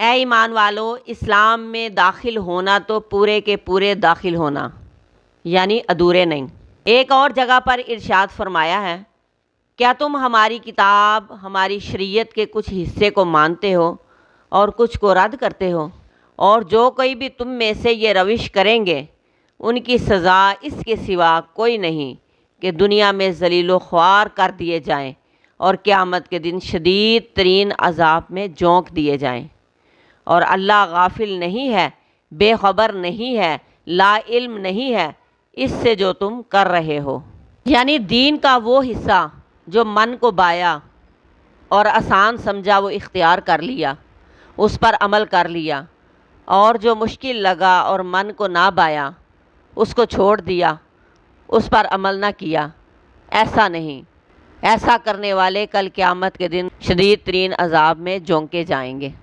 ए ईमान वालो, इस्लाम में दाखिल होना तो पूरे के पूरे दाखिल होना, यानी अधूरे नहीं। एक और जगह पर इरशाद फरमाया है, क्या तुम हमारी किताब, हमारी शरीयत के कुछ हिस्से को मानते हो और कुछ को रद्द करते हो? और जो कोई भी तुम में से ये रविश करेंगे, उनकी सज़ा इसके सिवा कोई नहीं कि दुनिया में ज़लीलो ख्वार कर दिए जाएं और क़यामत के दिन शदीद तरीन अज़ाब में झोंक दिए जाएं। और अल्लाह गाफिल नहीं है, बेखबर नहीं है, ला इल्म नहीं है इससे जो तुम कर रहे हो। यानी दीन का वो हिस्सा जो मन को बाया और आसान समझा वो इख्तियार कर लिया, उस पर अमल कर लिया, और जो मुश्किल लगा और मन को ना बाया उसको छोड़ दिया, उस पर अमल ना किया। ऐसा नहीं, ऐसा करने वाले कल क़यामत के दिन शदीद तरीन अज़ाब में झोंके जाएंगे।